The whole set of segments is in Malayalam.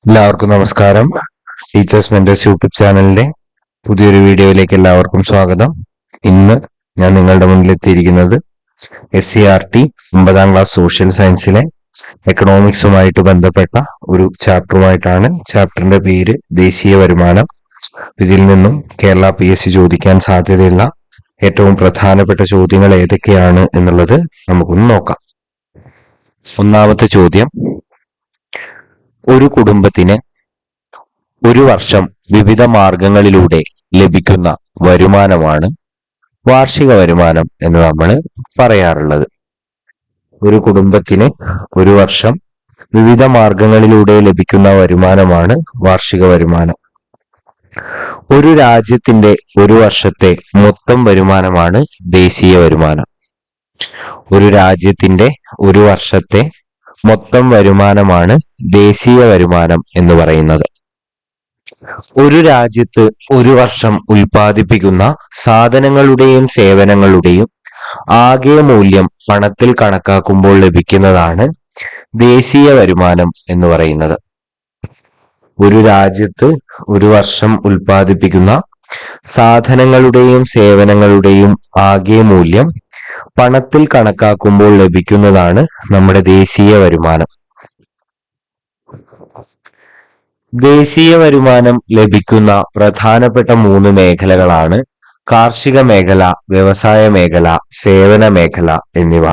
എല്ലാവർക്കും നമസ്കാരം. ടീച്ചേഴ്സ് മെന്റേഴ്സ് യൂട്യൂബ് ചാനലിന്റെ പുതിയൊരു വീഡിയോയിലേക്ക് എല്ലാവർക്കും സ്വാഗതം. ഇന്ന് ഞാൻ നിങ്ങളുടെ മുന്നിൽ എത്തിയിരിക്കുന്നത് SCERT 9ാം ക്ലാസ് സോഷ്യൽ സയൻസിലെ എക്കണോമിക്സുമായിട്ട് ബന്ധപ്പെട്ട ഒരു ചാപ്റ്ററുമായിട്ടാണ്. ചാപ്റ്ററിന്റെ പേര് ദേശീയ വരുമാനം. ഇതിൽ നിന്നും കേരള PSC ചോദിക്കാൻ സാധ്യതയുള്ള ഏറ്റവും പ്രധാനപ്പെട്ട ചോദ്യങ്ങൾ ഏതൊക്കെയാണ് എന്നുള്ളത് നമുക്കൊന്ന് നോക്കാം. ഒന്നാമത്തെ ചോദ്യം: ഒരു കുടുംബത്തിന് ഒരു വർഷം വിവിധ മാർഗങ്ങളിലൂടെ ലഭിക്കുന്ന വരുമാനമാണ് വാർഷിക വരുമാനം എന്ന് നമ്മൾ പറയാറുള്ളത്. ഒരു കുടുംബത്തിന് ഒരു വർഷം വിവിധ മാർഗങ്ങളിലൂടെ ലഭിക്കുന്ന വരുമാനമാണ് വാർഷിക വരുമാനം. ഒരു രാജ്യത്തിന്റെ ഒരു വർഷത്തെ മൊത്തം വരുമാനമാണ് ദേശീയ വരുമാനം. ഒരു രാജ്യത്തിന്റെ ഒരു വർഷത്തെ മൊത്തം വരുമാനമാണ് ദേശീയ വരുമാനം എന്ന് പറയുന്നത്. ഒരു രാജ്യത്ത് ഒരു വർഷം ഉൽപ്പാദിപ്പിക്കുന്ന സാധനങ്ങളുടെയും സേവനങ്ങളുടെയും ആകെ മൂല്യം പണത്തിൽ കണക്കാക്കുമ്പോൾ ലഭിക്കുന്നതാണ് ദേശീയ വരുമാനം എന്ന് പറയുന്നത്. ഒരു രാജ്യത്ത് ഒരു വർഷം ഉൽപ്പാദിപ്പിക്കുന്ന സാധനങ്ങളുടെയും സേവനങ്ങളുടെയും ആകെ മൂല്യം പണത്തിൽ കണക്കാക്കുമ്പോൾ ലഭിക്കുന്നതാണ് നമ്മുടെ ദേശീയ വരുമാനം. ദേശീയ വരുമാനം ലഭിക്കുന്ന പ്രധാനപ്പെട്ട 3 മേഖലകളാണ് കാർഷിക മേഖല, വ്യവസായ മേഖല, സേവന മേഖല എന്നിവ.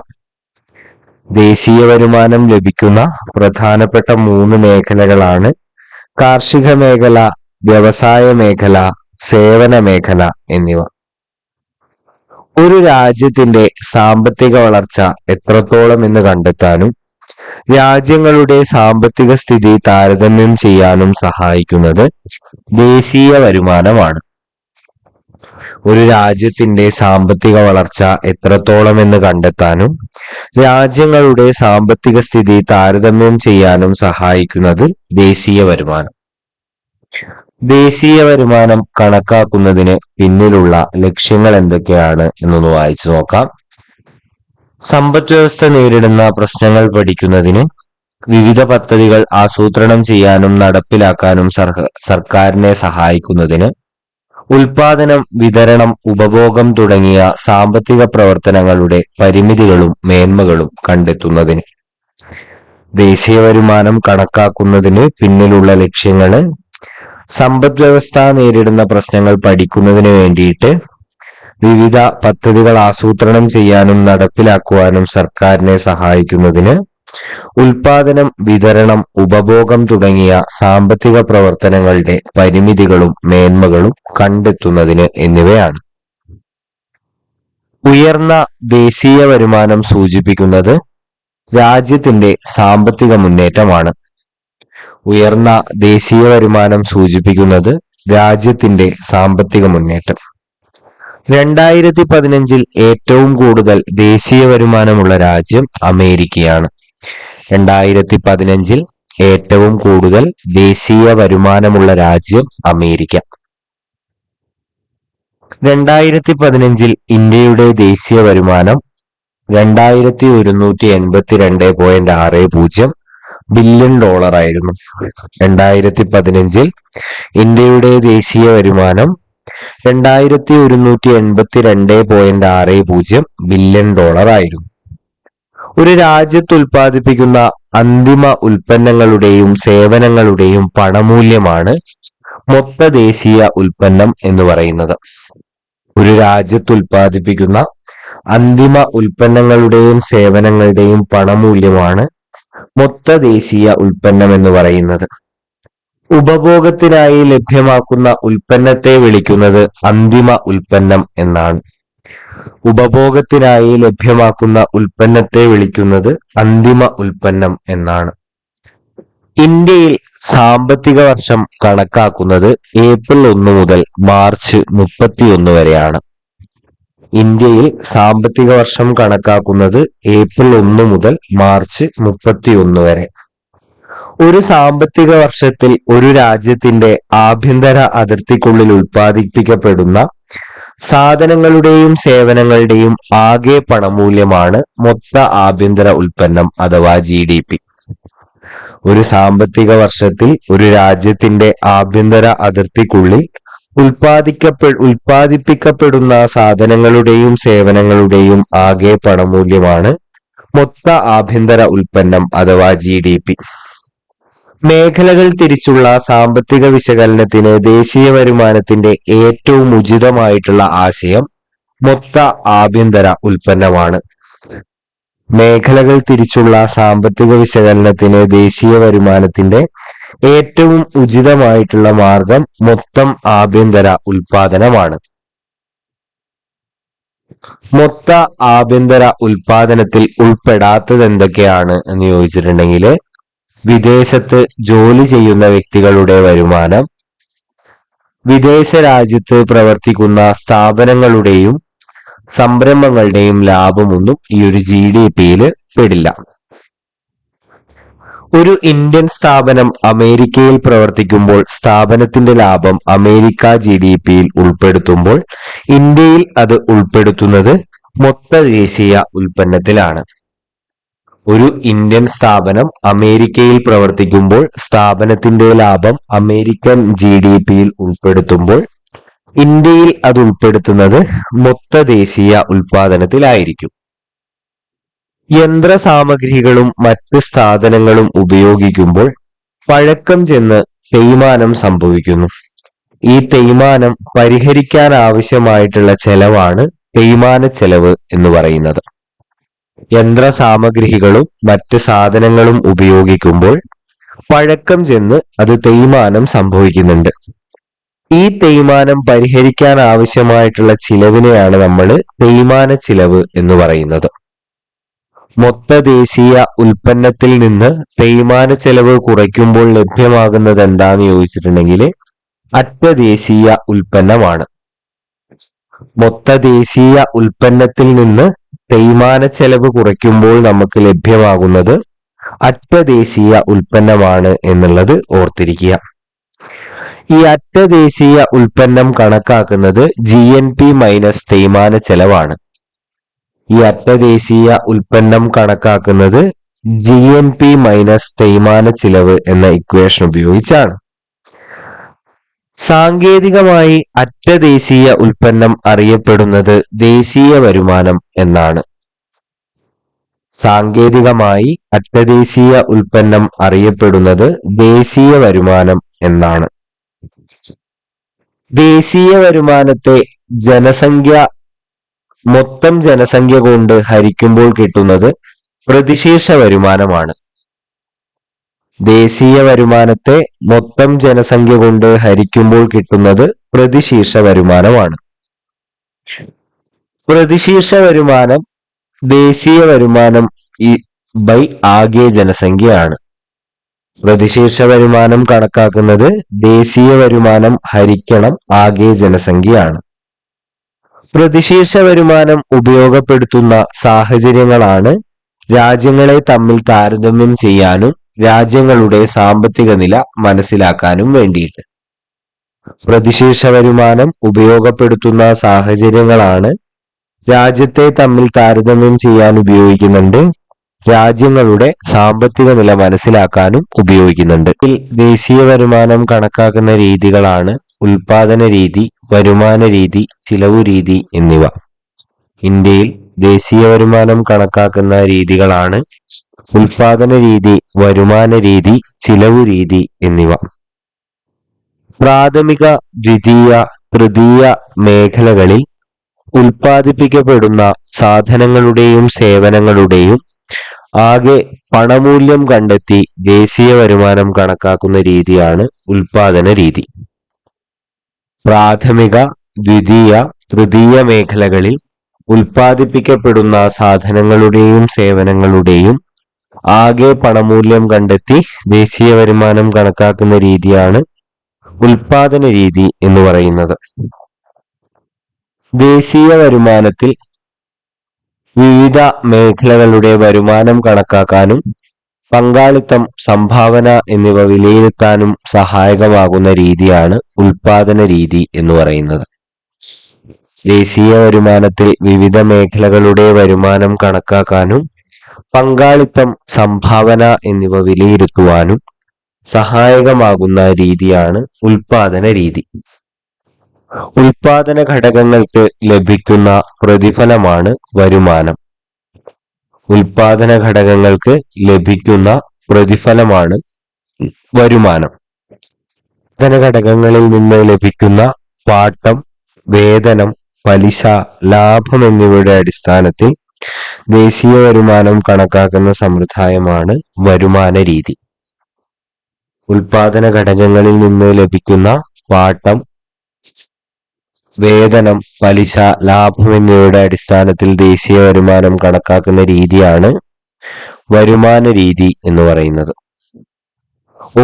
ദേശീയ വരുമാനം ലഭിക്കുന്ന പ്രധാനപ്പെട്ട 3 മേഖലകളാണ് കാർഷിക മേഖല, വ്യവസായ മേഖല, സേവന മേഖല എന്നിവ. ഒരു രാജ്യത്തിന്റെ സാമ്പത്തിക വളർച്ച എത്രത്തോളം എന്ന് കണ്ടെത്താനും രാജ്യങ്ങളുടെ സാമ്പത്തിക സ്ഥിതി താരതമ്യം ചെയ്യാനും സഹായിക്കുന്നത് ദേശീയ വരുമാനമാണ്. ഒരു രാജ്യത്തിന്റെ സാമ്പത്തിക വളർച്ച എത്രത്തോളം എന്ന് കണ്ടെത്താനും രാജ്യങ്ങളുടെ സാമ്പത്തിക സ്ഥിതി താരതമ്യം ചെയ്യാനും സഹായിക്കുന്നത് ദേശീയ വരുമാനം. ദേശീയ വരുമാനം കണക്കാക്കുന്നതിന് പിന്നിലുള്ള ലക്ഷ്യങ്ങൾ എന്തൊക്കെയാണ് എന്നൊന്ന് വായിച്ചു നോക്കാം. സമ്പദ് വ്യവസ്ഥ നേരിടുന്ന പ്രശ്നങ്ങൾ പഠിക്കുന്നതിന്, വിവിധ പദ്ധതികൾ ആസൂത്രണം ചെയ്യാനും നടപ്പിലാക്കാനും സർക്കാരിനെ സഹായിക്കുന്നതിന്, ഉൽപാദനം, വിതരണം, ഉപഭോഗം തുടങ്ങിയ സാമ്പത്തിക പ്രവർത്തനങ്ങളുടെ പരിമിതികളും മേന്മകളും കണ്ടെത്തുന്നതിന്. ദേശീയ വരുമാനം കണക്കാക്കുന്നതിന് പിന്നിലുള്ള ലക്ഷ്യങ്ങള്: സമ്പദ് വ്യവസ്ഥ നേരിടുന്ന പ്രശ്നങ്ങൾ പഠിക്കുന്നതിന് വേണ്ടിയിട്ട് വിവിധ പദ്ധതികൾ ആസൂത്രണം ചെയ്യാനും നടപ്പിലാക്കുവാനും സർക്കാരിനെ സഹായിക്കുന്നതിന്, ഉൽപാദനം, വിതരണം, ഉപഭോഗം തുടങ്ങിയ സാമ്പത്തിക പ്രവർത്തനങ്ങളുടെ പരിമിതികളും മേന്മകളും കണ്ടെത്തുന്നതിന് എന്നിവയാണ്. ഉയർന്ന ദേശീയ വരുമാനം സൂചിപ്പിക്കുന്നത് രാജ്യത്തിന്റെ സാമ്പത്തിക മുന്നേറ്റമാണ്. ഉയർന്ന ദേശീയ വരുമാനം സൂചിപ്പിക്കുന്നത് രാജ്യത്തിന്റെ സാമ്പത്തിക മുന്നേറ്റം. 2015 ഏറ്റവും കൂടുതൽ ദേശീയ വരുമാനമുള്ള രാജ്യം അമേരിക്കയാണ്. 2015 ഏറ്റവും കൂടുതൽ ദേശീയ വരുമാനമുള്ള രാജ്യം അമേരിക്ക. 2015 ഇന്ത്യയുടെ ദേശീയ വരുമാനം 2182.60 ബില്യൺ ഡോളറായിരുന്നു. 2015 ഇന്ത്യയുടെ ദേശീയ വരുമാനം 2182.60 ബില്യൺ ഡോളറായിരുന്നു. ഒരു രാജ്യത്ത് ഉൽപ്പാദിപ്പിക്കുന്ന അന്തിമ ഉൽപ്പന്നങ്ങളുടെയും സേവനങ്ങളുടെയും പണമൂല്യമാണ് മൊത്ത ദേശീയ ഉൽപ്പന്നം എന്ന് പറയുന്നത്. ഒരു രാജ്യത്ത് ഉൽപ്പാദിപ്പിക്കുന്ന അന്തിമ ഉൽപ്പന്നങ്ങളുടെയും സേവനങ്ങളുടെയും പണമൂല്യമാണ് മൊത്ത ദേശീയ ഉൽപ്പന്നം എന്ന് പറയുന്നത്. ഉപഭോഗത്തിനായി ലഭ്യമാക്കുന്ന ഉൽപ്പന്നത്തെ വിളിക്കുന്നത് അന്തിമ ഉൽപ്പന്നം എന്നാണ്. ഉപഭോഗത്തിനായി ലഭ്യമാക്കുന്ന ഉൽപ്പന്നത്തെ വിളിക്കുന്നത് അന്തിമ ഉൽപ്പന്നം എന്നാണ്. ഇന്ത്യയിൽ സാമ്പത്തിക വർഷം കണക്കാക്കുന്നത് ഏപ്രിൽ 1 മുതൽ മാർച്ച് 31 വരെയാണ്. ഇന്ത്യയിൽ സാമ്പത്തിക വർഷം കണക്കാക്കുന്നത് ഏപ്രിൽ 1 മുതൽ മാർച്ച് 31 വരെ. ഒരു സാമ്പത്തിക വർഷത്തിൽ ഒരു രാജ്യത്തിന്റെ ആഭ്യന്തര അതിർത്തിക്കുള്ളിൽ ഉൽപ്പാദിപ്പിക്കപ്പെടുന്ന സാധനങ്ങളുടെയും സേവനങ്ങളുടെയും ആകെ പണമൂല്യമാണ് മൊത്ത ആഭ്യന്തര ഉൽപ്പന്നം അഥവാ GDP. ഒരു സാമ്പത്തിക വർഷത്തിൽ ഒരു രാജ്യത്തിന്റെ ആഭ്യന്തര അതിർത്തിക്കുള്ളിൽ ഉൽപ്പാദിപ്പിക്കപ്പെടുന്ന സാധനങ്ങളുടെയും സേവനങ്ങളുടെയും ആകെ പണമൂല്യമാണ് മൊത്ത ആഭ്യന്തര ഉൽപ്പന്നം അഥവാ GDP. മേഖലകൾ തിരിച്ചുള്ള സാമ്പത്തിക വിശകലനത്തിന് ദേശീയ വരുമാനത്തിന്റെ ഏറ്റവും ഉചിതമായിട്ടുള്ള ആശയം മൊത്ത ആഭ്യന്തര ഉൽപ്പന്നമാണ്. മേഖലകൾ തിരിച്ചുള്ള സാമ്പത്തിക വിശകലനത്തിന് ദേശീയ വരുമാനത്തിന്റെ ഏറ്റവും ഉചിതമായിട്ടുള്ള മാർഗം മൊത്തം ആഭ്യന്തര ഉൽപാദനമാണ്. മൊത്ത ആഭ്യന്തര ഉൽപാദനത്തിൽ ഉൾപ്പെടാത്തത് എന്തൊക്കെയാണ് എന്ന് ചോദിച്ചിട്ടുണ്ടെങ്കിൽ വിദേശത്ത് ജോലി ചെയ്യുന്ന വ്യക്തികളുടെ വരുമാനം, വിദേശ രാജ്യത്ത് പ്രവർത്തിക്കുന്ന സ്ഥാപനങ്ങളുടെയും സംരംഭങ്ങളുടെയും ലാഭമൊന്നും ഈ ഒരു GDPയിൽ പെടില്ല. ഒരു ഇന്ത്യൻ സ്ഥാപനം അമേരിക്കയിൽ പ്രവർത്തിക്കുമ്പോൾ സ്ഥാപനത്തിന്റെ ലാഭം അമേരിക്ക GDPയിൽ ഉൾപ്പെടുത്തുമ്പോൾ ഇന്ത്യയിൽ അത് ഉൾപ്പെടുത്തുന്നത് മൊത്ത ദേശീയ ഉൽപ്പന്നത്തിലാണ്. ഒരു ഇന്ത്യൻ സ്ഥാപനം അമേരിക്കയിൽ പ്രവർത്തിക്കുമ്പോൾ സ്ഥാപനത്തിന്റെ ലാഭം അമേരിക്കൻ GDPയിൽ ഉൾപ്പെടുത്തുമ്പോൾ ഇന്ത്യയിൽ അത് ഉൾപ്പെടുത്തുന്നത് മൊത്ത ദേശീയ ഉൽപാദനത്തിലായിരിക്കും. യന്ത്രസാമഗ്രികളും മറ്റ് സാധനങ്ങളും ഉപയോഗിക്കുമ്പോൾ പഴക്കം ചെന്ന് തേയ്മാനം സംഭവിക്കുന്നു. ഈ തേയ്മാനം പരിഹരിക്കാൻ ആവശ്യമായിട്ടുള്ള ചെലവാണ് തേയ്മാന ചെലവ് എന്ന് പറയുന്നത്. യന്ത്രസാമഗ്രികളും മറ്റ് സാധനങ്ങളും ഉപയോഗിക്കുമ്പോൾ പഴക്കം ചെന്ന് അത് തേയ്മാനം സംഭവിക്കുന്നുണ്ട്. ഈ തേയ്മാനം പരിഹരിക്കാൻ ആവശ്യമായിട്ടുള്ള ചിലവിനെയാണ് നമ്മൾ തേയ്മാന ചിലവ് എന്ന് പറയുന്നത്. മൊത്ത ദേശീയ ഉൽപ്പന്നത്തിൽ നിന്ന് തേയ്മാന ചെലവ് കുറയ്ക്കുമ്പോൾ ലഭ്യമാകുന്നത് എന്താന്ന് ചോദിച്ചിട്ടുണ്ടെങ്കിൽ അറ്റദേശീയ ഉൽപ്പന്നമാണ്. മൊത്ത ദേശീയ ഉൽപ്പന്നത്തിൽ നിന്ന് തേയ്മാന ചെലവ് കുറയ്ക്കുമ്പോൾ നമുക്ക് ലഭ്യമാകുന്നത് അറ്റദേശീയ ഉൽപ്പന്നമാണ് എന്നുള്ളത് ഓർത്തിരിക്കുക. ഈ അറ്റദേശീയ ഉൽപ്പന്നം കണക്കാക്കുന്നത് GNP മൈനസ് തേയ്മാന ചെലവാണ്. ഈ അറ്റദേശീയ ഉൽപ്പന്നം കണക്കാക്കുന്നത് GNP മൈനസ് തേയ്മാന ചിലവ് എന്ന ഇക്വേഷൻ ഉപയോഗിച്ചാണ്. സാങ്കേതികമായി അറ്റദേശീയ ഉൽപ്പന്നം അറിയപ്പെടുന്നത് ദേശീയ വരുമാനം എന്നാണ്. സാങ്കേതികമായി അറ്റദേശീയ ഉൽപ്പന്നം അറിയപ്പെടുന്നത് ദേശീയ വരുമാനം എന്നാണ്. ദേശീയ വരുമാനത്തെ മൊത്തം ജനസംഖ്യ കൊണ്ട് ഹരിക്കുമ്പോൾ കിട്ടുന്നത് പ്രതിശീർഷ വരുമാനമാണ്. ദേശീയ വരുമാനത്തെ മൊത്തം ജനസംഖ്യ കൊണ്ട് ഹരിക്കുമ്പോൾ കിട്ടുന്നത് പ്രതിശീർഷ വരുമാനമാണ്. പ്രതിശീർഷ വരുമാനം ദേശീയ വരുമാനം ബൈ ആകെ ജനസംഖ്യയാണ്. പ്രതിശീർഷ വരുമാനം കണക്കാക്കുന്നത് ദേശീയ വരുമാനം ഹരിക്കണം ആകെ ജനസംഖ്യയാണ്. പ്രതിശീർഷ വരുമാനം ഉപയോഗപ്പെടുത്തുന്ന സാഹചര്യങ്ങളാണ് രാജ്യങ്ങളെ തമ്മിൽ താരതമ്യം ചെയ്യാനും രാജ്യങ്ങളുടെ സാമ്പത്തിക നില മനസ്സിലാക്കാനും വേണ്ടിയിട്ട്. പ്രതിശീർഷ വരുമാനം ഉപയോഗപ്പെടുത്തുന്ന സാഹചര്യങ്ങളാണ് രാജ്യത്തെ തമ്മിൽ താരതമ്യം ചെയ്യാൻ ഉപയോഗിക്കുന്നുണ്ട്, രാജ്യങ്ങളുടെ സാമ്പത്തിക നില മനസ്സിലാക്കാനും ഉപയോഗിക്കുന്നുണ്ട്. ദേശീയ വരുമാനം കണക്കാക്കുന്ന രീതികളാണ് ഉൽപാദന രീതി, വരുമാന രീതി, ചിലവു രീതി എന്നിവ. ഇന്ത്യയിൽ ദേശീയ വരുമാനം കണക്കാക്കുന്ന രീതികളാണ് ഉൽപാദന രീതി, വരുമാന രീതി, ചിലവു രീതി എന്നിവ. പ്രാഥമിക, ദ്വിതീയ, തൃതീയ മേഖലകളിൽ ഉൽപ്പാദിപ്പിക്കപ്പെടുന്ന സാധനങ്ങളുടെയും സേവനങ്ങളുടെയും ആകെ പണമൂല്യം കണ്ടെത്തി ദേശീയ വരുമാനം കണക്കാക്കുന്ന രീതിയാണ് ഉൽപാദന രീതി. പ്രാഥമിക, ദ്വിതീയ, തൃതീയ മേഖലകളിൽ ഉൽപ്പാദിപ്പിക്കപ്പെടുന്ന സാധനങ്ങളുടെയും സേവനങ്ങളുടെയും ആകെ പണമൂല്യം കണ്ടെത്തി ദേശീയ വരുമാനം കണക്കാക്കുന്ന രീതിയാണ് ഉൽപാദന രീതി എന്ന് പറയുന്നത്. ദേശീയ വരുമാനത്തിൽ വിവിധ മേഖലകളുടെ വരുമാനം കണക്കാക്കാനും പങ്കാളിത്തം, സംഭാവന എന്നിവ വിലയിരുത്താനും സഹായകമാകുന്ന രീതിയാണ് ഉൽപാദന രീതി എന്ന് പറയുന്നത്. ദേശീയ വരുമാനത്തിൽ വിവിധ മേഖലകളുടെ വരുമാനം കണക്കാക്കാനും പങ്കാളിത്തം, സംഭാവന എന്നിവ വിലയിരുത്തുവാനും സഹായകമാകുന്ന രീതിയാണ് ഉൽപാദന രീതി. ഉൽപാദന ഘടകങ്ങൾക്ക് ലഭിക്കുന്ന പ്രതിഫലമാണ് വരുമാനം. ഉൽപാദന ഘടകങ്ങൾക്ക് ലഭിക്കുന്ന പ്രതിഫലമാണ് വരുമാനം. ഉൽപാദന ഘടകങ്ങളിൽ നിന്ന് ലഭിക്കുന്ന പാട്ടം, വേതനം, പലിശ, ലാഭം എന്നിവയുടെ അടിസ്ഥാനത്തിൽ ദേശീയ വരുമാനം കണക്കാക്കുന്ന സമ്പ്രദായമാണ് വരുമാന രീതി. ഉൽപാദന ഘടകങ്ങളിൽ നിന്ന് ലഭിക്കുന്ന പാട്ടം, വേതനം, പലിശ, ലാഭം എന്നിവയുടെ അടിസ്ഥാനത്തിൽ ദേശീയ വരുമാനം കണക്കാക്കുന്ന രീതിയാണ് വരുമാന രീതി എന്ന് പറയുന്നത്.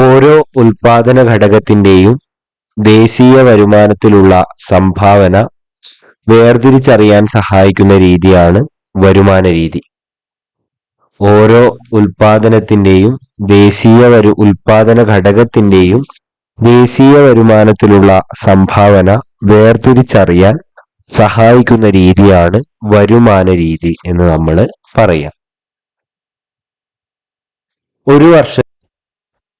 ഓരോ ഉൽപാദന ഘടകത്തിന്റെയും ദേശീയ വരുമാനത്തിലുള്ള സംഭാവന വേർതിരിച്ചറിയാൻ സഹായിക്കുന്ന രീതിയാണ് വരുമാന രീതി. ഓരോ ഉൽപാദനത്തിന്റെയും ഉൽപാദന ഘടകത്തിന്റെയും ദേശീയ വരുമാനത്തിലുള്ള സംഭാവന വേർതിരിച്ചറിയാൻ സഹായിക്കുന്ന രീതിയാണ് വരുമാന രീതി എന്ന് നമ്മൾ പറയാം. ഒരു വർഷം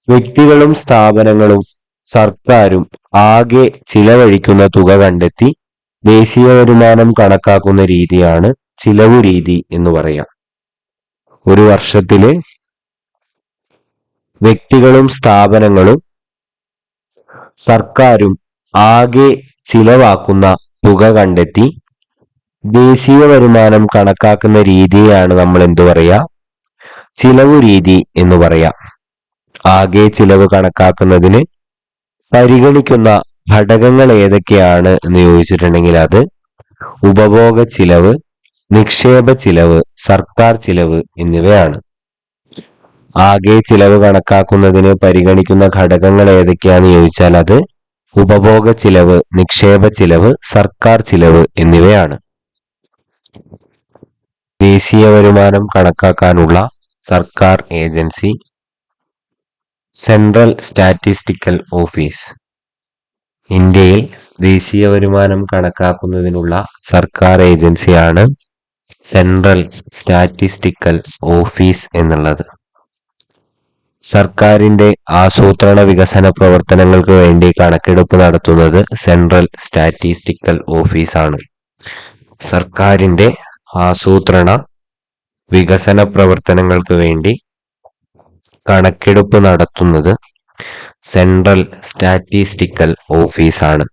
വ്യക്തികളും സ്ഥാപനങ്ങളും സർക്കാരും ആകെ ചിലവഴിക്കുന്ന തുക കണ്ടെത്തി ദേശീയ വരുമാനം കണക്കാക്കുന്ന രീതിയാണ് ചിലവു രീതി എന്ന് പറയാം. ഒരു വർഷത്തില് വ്യക്തികളും സ്ഥാപനങ്ങളും സർക്കാരും ആകെ ചിലവാക്കുന്ന തുക കണ്ടെത്തി ദേശീയ വരുമാനം കണക്കാക്കുന്ന രീതിയാണ് നമ്മൾ എന്തു പറയാ? ചിലവു രീതി എന്ന് പറയാം. ആകെ ചിലവ് കണക്കാക്കുന്നതിന് പരിഗണിക്കുന്ന ഘടകങ്ങൾ ഏതൊക്കെയാണ് എന്ന് ചോദിച്ചിട്ടുണ്ടെങ്കിൽ അത് ഉപഭോഗ ചിലവ്, നിക്ഷേപ ചിലവ്, സർക്കാർ ചിലവ് എന്നിവയാണ്. ആകെ ചിലവ് കണക്കാക്കുന്നതിന് പരിഗണിക്കുന്ന ഘടകങ്ങൾ ഏതൊക്കെയാണെന്ന് ചോദിച്ചാൽ അത് ഉപഭോഗ ചിലവ്, നിക്ഷേപ ചിലവ്, സർക്കാർ ചിലവ് എന്നിവയാണ്. ദേശീയ വരുമാനം കണക്കാക്കാനുള്ള സർക്കാർ ഏജൻസി സെൻട്രൽ സ്റ്റാറ്റിസ്റ്റിക്കൽ ഓഫീസ്. ഇന്ത്യയിൽ ദേശീയ വരുമാനം കണക്കാക്കുന്നതിനുള്ള സർക്കാർ ഏജൻസിയാണ് സെൻട്രൽ സ്റ്റാറ്റിസ്റ്റിക്കൽ ഓഫീസ് എന്നുള്ളത്. സർക്കാരിന്റെ ആസൂത്രണ വികസന പ്രവർത്തനങ്ങൾക്ക് വേണ്ടി കണക്കെടുപ്പ് നടത്തുന്നത് സെൻട്രൽ സ്റ്റാറ്റിസ്റ്റിക്കൽ ഓഫീസാണ്. സർക്കാരിന്റെ ആസൂത്രണ വികസന പ്രവർത്തനങ്ങൾക്ക് വേണ്ടി കണക്കെടുപ്പ് നടത്തുന്നത് സെൻട്രൽ സ്റ്റാറ്റിസ്റ്റിക്കൽ ഓഫീസാണ്.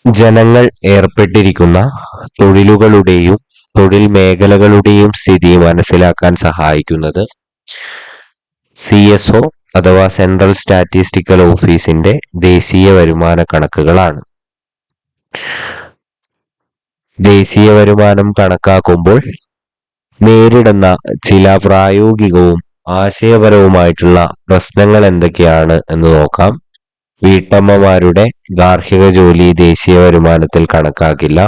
ജനങ്ങൾ ഏർപ്പെട്ടിരിക്കുന്ന തൊഴിലുകളുടെയും തൊഴിൽ മേഖലകളുടെയും സ്ഥിതി മനസ്സിലാക്കാൻ സഹായിക്കുന്നത് CSO അഥവാ സെൻട്രൽ സ്റ്റാറ്റിസ്റ്റിക്കൽ ഓഫീസിന്റെ ദേശീയ വരുമാന കണക്കുകളാണ്. ദേശീയ വരുമാനം കണക്കാക്കുമ്പോൾ നേരിടുന്ന ചില പ്രായോഗികവും ആശയപരവുമായിട്ടുള്ള പ്രശ്നങ്ങൾ എന്തൊക്കെയാണ് എന്ന് നോക്കാം. വീട്ടമ്മമാരുടെ ഗാർഹിക ജോലി ദേശീയ വരുമാനത്തിൽ കണക്കാക്കില്ല.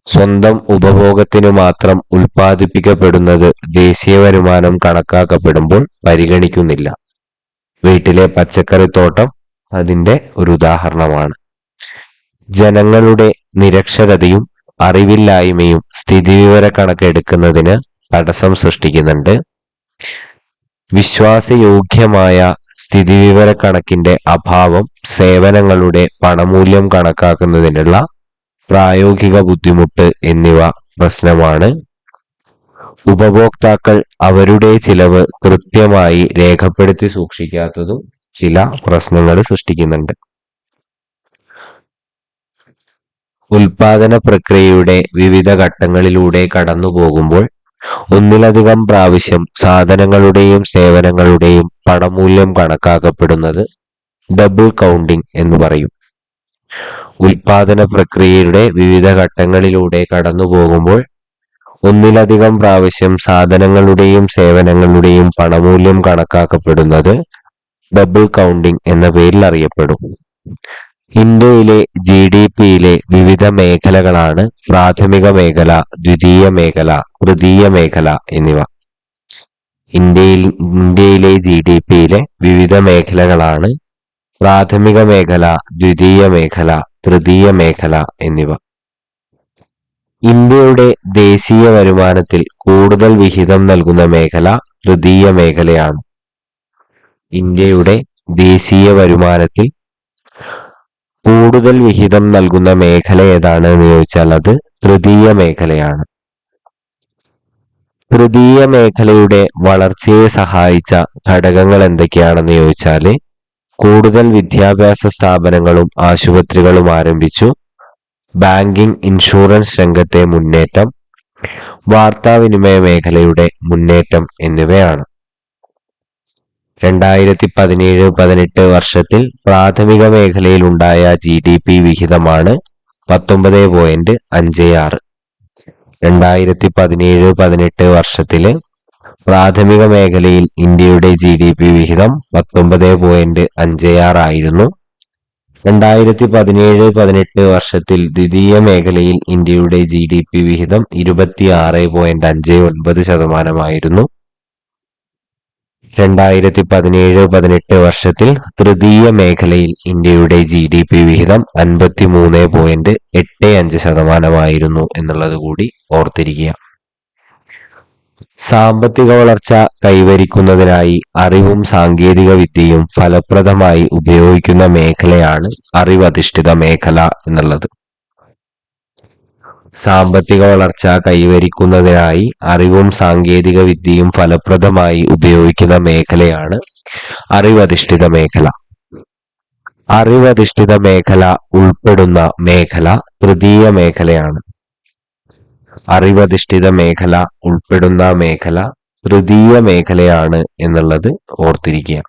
സ്വന്തം ഉപഭോഗത്തിന് മാത്രം ഉൽപ്പാദിപ്പിക്കപ്പെടുന്നത് ദേശീയ വരുമാനം കണക്കാക്കപ്പെടുമ്പോൾ പരിഗണിക്കുന്നില്ല. വീട്ടിലെ പച്ചക്കറിത്തോട്ടം അതിന്റെ ഒരു ഉദാഹരണമാണ്. ജനങ്ങളുടെ നിരക്ഷരതയും അറിവില്ലായ്മയും സ്ഥിതിവിവര കണക്കെടുക്കുന്നതിന് തടസ്സം സൃഷ്ടിക്കുന്നുണ്ട്. വിശ്വാസയോഗ്യമായ സ്ഥിതിവിവര കണക്കിന്റെ അഭാവം സേവനങ്ങളുടെ പണമൂല്യം കണക്കാക്കുന്നതിനുള്ള പ്രായോഗിക ബുദ്ധിമുട്ട് എന്നിവ പ്രശ്നമാണ്. ഉപഭോക്താക്കൾ അവരുടെ ചിലവ് കൃത്യമായി രേഖപ്പെടുത്തി സൂക്ഷിക്കാത്തതും ചില പ്രശ്നങ്ങൾ സൃഷ്ടിക്കുന്നുണ്ട്. ഉൽപാദന പ്രക്രിയയുടെ വിവിധ ഘട്ടങ്ങളിലൂടെ കടന്നു പോകുമ്പോൾ ഒന്നിലധികം പ്രാവശ്യം സാധനങ്ങളുടെയും സേവനങ്ങളുടെയും പണമൂല്യം കണക്കാക്കപ്പെടുന്നത് ഡബിൾ കൗണ്ടിംഗ് എന്ന് പറയും. ഉൽപാദന പ്രക്രിയയുടെ വിവിധ ഘട്ടങ്ങളിലൂടെ കടന്നു പോകുമ്പോൾ ഒന്നിലധികം പ്രാവശ്യം സാധനങ്ങളുടെയും സേവനങ്ങളുടെയും പണമൂല്യം കണക്കാക്കപ്പെടുന്നത് ഡബിൾ കൗണ്ടിംഗ് എന്ന പേരിൽ അറിയപ്പെടും. ഇന്ത്യയിലെ GDPയിലെ വിവിധ മേഖലകളാണ് പ്രാഥമിക മേഖല, ദ്വിതീയ മേഖല, തൃതീയ മേഖല എന്നിവ. ഇന്ത്യയിലെ GDPയിലെ വിവിധ മേഖലകളാണ് പ്രാഥമിക മേഖല, ദ്വിതീയ മേഖല, തൃതീയ മേഖല എന്നിവ. ഇന്ത്യയുടെ ദേശീയ വരുമാനത്തിൽ കൂടുതൽ വിഹിതം നൽകുന്ന മേഖല തൃതീയ മേഖലയാണ്. ഇന്ത്യയുടെ ദേശീയ വരുമാനത്തിൽ കൂടുതൽ വിഹിതം നൽകുന്ന മേഖല ഏതാണ് എന്ന് ചോദിച്ചാൽ അത് തൃതീയ മേഖലയാണ്. തൃതീയ മേഖലയുടെ വളർച്ചയെ സഹായിച്ച ഘടകങ്ങൾ എന്തൊക്കെയാണെന്ന് ചോദിച്ചാൽ കൂടുതൽ വിദ്യാഭ്യാസ സ്ഥാപനങ്ങളും ആശുപത്രികളും ആരംഭിച്ചു, ബാങ്കിംഗ് ഇൻഷുറൻസ് രംഗത്തെ മുന്നേറ്റം, വാർത്താവിനിമയ മേഖലയുടെ മുന്നേറ്റം എന്നിവയാണ്. 2017-18 വർഷത്തിൽ പ്രാഥമിക മേഖലയിൽ ഉണ്ടായ GDP വിഹിതമാണ് 19.56. 2017-18 വർഷത്തില് പ്രാഥമിക മേഖലയിൽ ഇന്ത്യയുടെ GDP വിഹിതം 19.56 ആയിരുന്നു. 2017-18 വർഷത്തിൽ ദ്വിതീയ മേഖലയിൽ ഇന്ത്യയുടെ GDP വിഹിതം 26.59%. 2017-18 വർഷത്തിൽ തൃതീയ മേഖലയിൽ ഇന്ത്യയുടെ GDP വിഹിതം 53.85% എന്നുള്ളത് കൂടി ഓർത്തിരിക്കുക. സാമ്പത്തിക വളർച്ച കൈവരിക്കുന്നതിനായി അറിവും സാങ്കേതിക വിദ്യയും ഫലപ്രദമായി ഉപയോഗിക്കുന്ന മേഖലയാണ് അറിവധിഷ്ഠിത മേഖല എന്നുള്ളത്. സാമ്പത്തിക വളർച്ച കൈവരിക്കുന്നതിനായി അറിവും സാങ്കേതിക വിദ്യയും ഫലപ്രദമായി ഉപയോഗിക്കുന്ന മേഖലയാണ് അറിവധിഷ്ഠിത മേഖല. അറിവധിഷ്ഠിത മേഖല ഉൾപ്പെടുന്ന മേഖല തൃതീയ മേഖലയാണ്. അറിവധിഷ്ഠിത മേഖല ഉൾപ്പെടുന്ന മേഖല തൃതീയ മേഖലയാണ് എന്നുള്ളത് ഓർത്തിരിക്കുക.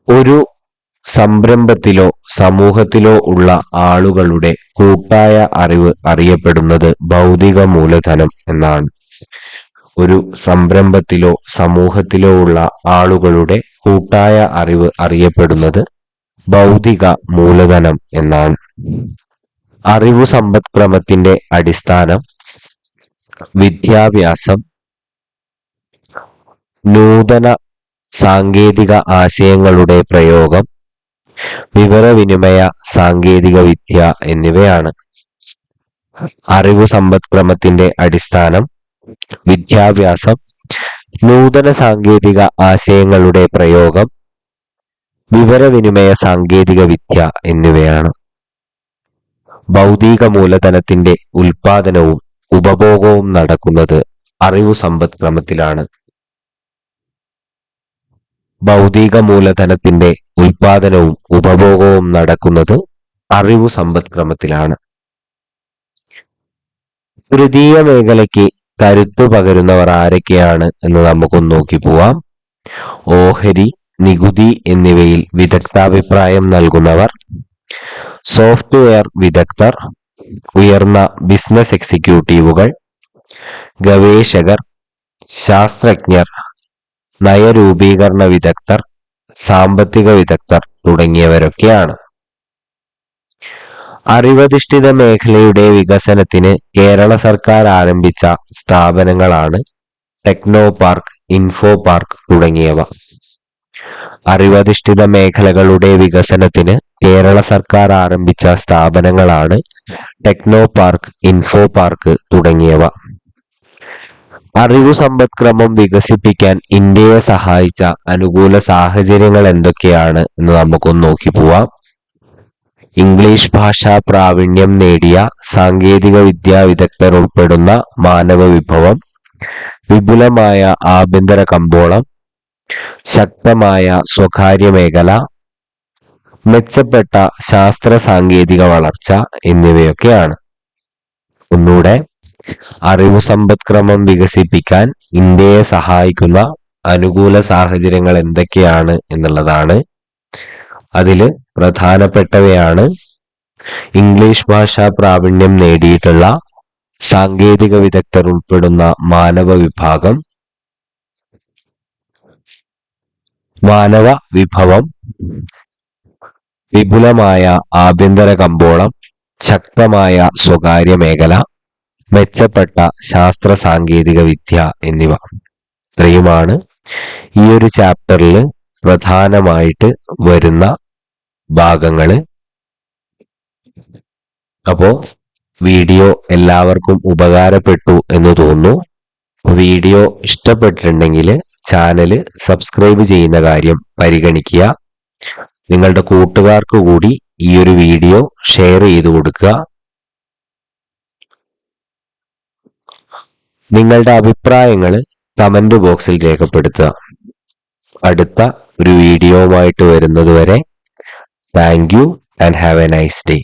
ഒരു സംരംഭത്തിലോ സമൂഹത്തിലോ ഉള്ള ആളുകളുടെ കൂട്ടായ അറിവ് അറിയപ്പെടുന്നത് ഭൗതിക മൂലധനം എന്നാണ്. ഒരു സംരംഭത്തിലോ സമൂഹത്തിലോ ഉള്ള ആളുകളുടെ കൂട്ടായ അറിവ് അറിയപ്പെടുന്നത് ഭൗതിക മൂലധനം എന്നാണ്. അറിവു സമ്പദ്ക്രമത്തിന്റെ അടിസ്ഥാനം വിദ്യാഭ്യാസം, നൂതന സാങ്കേതിക ആശയങ്ങളുടെ പ്രയോഗം, വിവരവിനിമയ സാങ്കേതിക വിദ്യ എന്നിവയാണ്. അറിവു സമ്പദ്ക്രമത്തിന്റെ അടിസ്ഥാനം വിദ്യാഭ്യാസം, നൂതന സാങ്കേതിക ആശയങ്ങളുടെ പ്രയോഗം, വിവരവിനിമയ സാങ്കേതിക വിദ്യ എന്നിവയാണ്. ഭൗതിക മൂലധനത്തിന്റെ ഉൽപാദനവും ഉപഭോഗവും നടക്കുന്നത് അറിവു സമ്പദ്ക്രമത്തിലാണ്. ഭൗതിക മൂലധനത്തിന്റെ ഉൽപാദനവും ഉപഭോഗവും നടക്കുന്നത് അറിവു സമ്പദ്ക്രമത്തിലാണ്. തൃതീയ മേഖലയ്ക്ക് കരുത്തു പകരുന്നവർ ആരൊക്കെയാണ് എന്ന് നമുക്കൊന്ന് നോക്കി പോവാം. ഓഹരി, നികുതി എന്നിവയിൽ വിദഗ്ധാഭിപ്രായം നൽകുന്നവർ, സോഫ്റ്റ്വെയർ വിദഗ്ധർ, ഉയർന്ന ബിസിനസ് എക്സിക്യൂട്ടീവുകൾ, ഗവേഷകർ, ശാസ്ത്രജ്ഞർ, നയരൂപീകരണ വിദഗ്ധർ, സാമ്പത്തിക വിദഗ്ധർ തുടങ്ങിയവരൊക്കെയാണ്. അറിവധിഷ്ഠിത മേഖലയുടെ വികസനത്തിന് കേരള സർക്കാർ ആരംഭിച്ച സ്ഥാപനങ്ങളാണ് ടെക്നോ പാർക്ക്, ഇൻഫോ പാർക്ക് തുടങ്ങിയവ. അറിവധിഷ്ഠിത മേഖലകളുടെ വികസനത്തിന് കേരള സർക്കാർ ആരംഭിച്ച സ്ഥാപനങ്ങളാണ് ടെക്നോ പാർക്ക്, ഇൻഫോ പാർക്ക് തുടങ്ങിയവ. അറിവു സമ്പദ്ക്രമം വികസിപ്പിക്കാൻ ഇന്ത്യയെ സഹായിച്ച അനുകൂല സാഹചര്യങ്ങൾ എന്തൊക്കെയാണ് എന്ന് നമുക്കൊന്ന് നോക്കി പോവാം. ഇംഗ്ലീഷ് ഭാഷാ പ്രാവീണ്യം നേടിയ സാങ്കേതിക വിദ്യാ വിദഗ്ധർ ഉൾപ്പെടുന്ന മാനവ വിഭവം, വിപുലമായ ആഭ്യന്തര കമ്പോളം, ശക്തമായ സ്വകാര്യ മേഖല, മെച്ചപ്പെട്ട ശാസ്ത്ര സാങ്കേതിക വളർച്ച എന്നിവയൊക്കെയാണ്. ഒന്നുകൂടെ, അറിവു സമ്പദ്ക്രമം വികസിപ്പിക്കാൻ ഇന്ത്യയെ സഹായിക്കുന്ന അനുകൂല സാഹചര്യങ്ങൾ എന്തൊക്കെയാണ് എന്നുള്ളതാണ്. അതില് പ്രധാനപ്പെട്ടവയാണ് ഇംഗ്ലീഷ് ഭാഷാ പ്രാവീണ്യം നേടിയിട്ടുള്ള സാങ്കേതിക വിദഗ്ധർ ഉൾപ്പെടുന്ന മാനവ വിഭവം, വിപുലമായ ആഭ്യന്തര കമ്പോളം, ശക്തമായ സ്വകാര്യ മേഖല, മെച്ചപ്പെട്ട ശാസ്ത്ര സാങ്കേതിക വിദ്യ എന്നിവ. ഇത്രയുമാണ് ഈ ഒരു ചാപ്റ്ററിൽ പ്രധാനമായിട്ട് വരുന്ന ഭാഗങ്ങള്. അപ്പോൾ വീഡിയോ എല്ലാവർക്കും ഉപകാരപ്പെട്ടു എന്ന് തോന്നുന്നു. വീഡിയോ ഇഷ്ടപ്പെട്ടിട്ടുണ്ടെങ്കിൽ ചാനൽ സബ്സ്ക്രൈബ് ചെയ്യുന്ന കാര്യം പരിഗണിക്കുക. നിങ്ങളുടെ കൂട്ടുകാർക്ക് കൂടി ഈ ഒരു വീഡിയോ ഷെയർ ചെയ്ത് കൊടുക്കുക. നിങ്ങളുടെ അഭിപ്രായങ്ങൾ കമന്റ് ബോക്സിൽ രേഖപ്പെടുത്തുക. അടുത്ത ഒരു വീഡിയോവുമായിട്ട് വരുന്നത് വരെ thank you and have A nice day.